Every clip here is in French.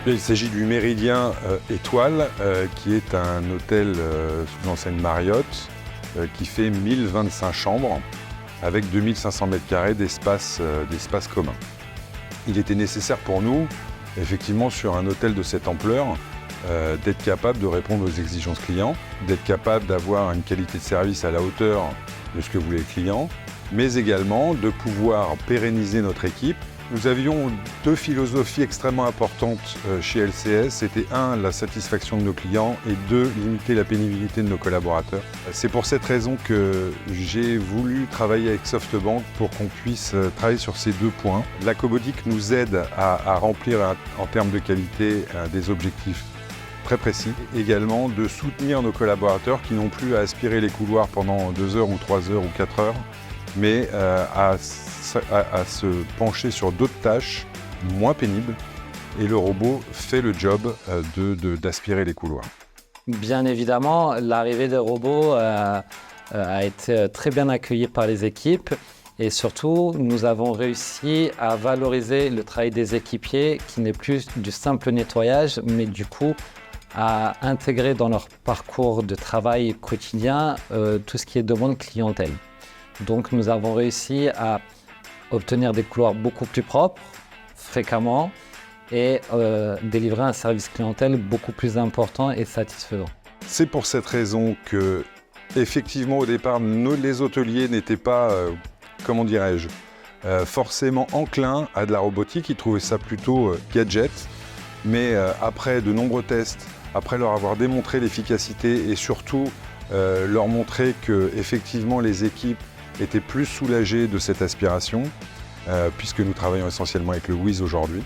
Il s'agit du Méridien Étoile, qui est un hôtel sous enseigne Marriott, qui fait 1025 chambres, avec 2500 m² d'espace commun. Il était nécessaire pour nous, effectivement, sur un hôtel de cette ampleur, d'être capable de répondre aux exigences clients, d'être capable d'avoir une qualité de service à la hauteur de ce que voulaient les clients, mais également de pouvoir pérenniser notre équipe. Nous avions deux philosophies extrêmement importantes chez LCS. C'était un, la satisfaction de nos clients et deux, limiter la pénibilité de nos collaborateurs. C'est pour cette raison que j'ai voulu travailler avec SoftBank pour qu'on puisse travailler sur ces deux points. La cobotique nous aide à remplir en termes de qualité des objectifs très précis. Également de soutenir nos collaborateurs qui n'ont plus à aspirer les couloirs pendant 2 heures ou 3 heures ou 4 heures, mais à se pencher sur d'autres tâches moins pénibles, et le robot fait le job d'aspirer les couloirs. Bien évidemment, l'arrivée des robots a été très bien accueillie par les équipes, et surtout, nous avons réussi à valoriser le travail des équipiers qui n'est plus du simple nettoyage, mais du coup à intégrer dans leur parcours de travail quotidien tout ce qui est demande clientèle. Donc nous avons réussi à obtenir des couloirs beaucoup plus propres, fréquemment, et délivrer un service clientèle beaucoup plus important et satisfaisant. C'est pour cette raison que, effectivement, au départ, les hôteliers n'étaient pas, comment dirais-je, forcément enclins à de la robotique. Ils trouvaient ça plutôt gadget. Mais après de nombreux tests, après leur avoir démontré l'efficacité et surtout leur montrer que, effectivement, les équipes étaient plus soulagées de cette aspiration, puisque nous travaillons essentiellement avec le Wiz aujourd'hui.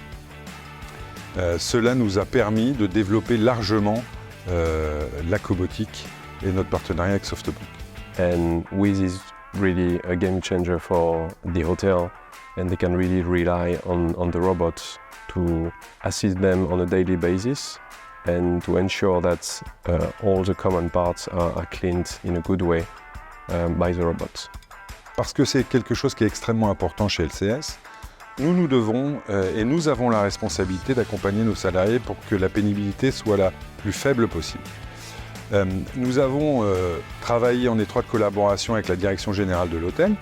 Cela nous a permis de développer largement la cobotique et notre partenariat avec SoftBank. And Wiz is really a game changer for the hotel, and they can really rely on the robots to assist them on a daily basis and to ensure that all the common parts are cleaned in a good way by the robots. Parce que c'est quelque chose qui est extrêmement important chez LCS, nous devons et nous avons la responsabilité d'accompagner nos salariés pour que la pénibilité soit la plus faible possible. Nous avons travaillé en étroite collaboration avec la direction générale de l'hôtel,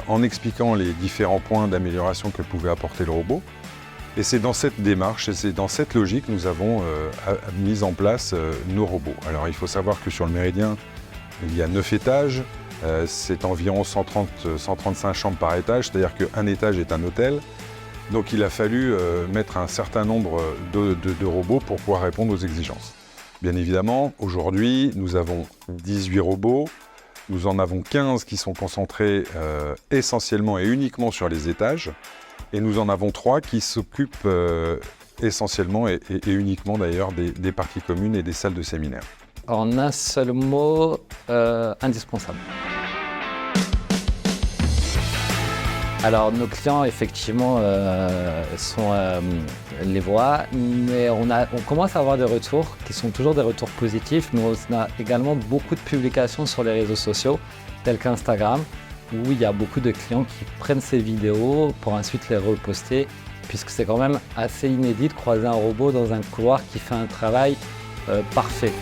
en expliquant les différents points d'amélioration que pouvait apporter le robot. Et c'est dans cette démarche et c'est dans cette logique que nous avons mis en place nos robots. Alors il faut savoir que sur le Méridien, il y a 9 étages. C'est environ 135 chambres par étage, c'est-à-dire qu'un étage est un hôtel. Donc il a fallu mettre un certain nombre de robots pour pouvoir répondre aux exigences. Bien évidemment, aujourd'hui, nous avons 18 robots. Nous en avons 15 qui sont concentrés essentiellement et uniquement sur les étages. Et nous en avons 3 qui s'occupent essentiellement et uniquement d'ailleurs des parties communes et des salles de séminaire. En un seul mot, indispensable. Alors nos clients effectivement les voient, mais on commence à avoir des retours qui sont toujours des retours positifs. Nous on a également beaucoup de publications sur les réseaux sociaux tels qu'Instagram, où il y a beaucoup de clients qui prennent ces vidéos pour ensuite les reposter, puisque c'est quand même assez inédit de croiser un robot dans un couloir qui fait un travail parfait.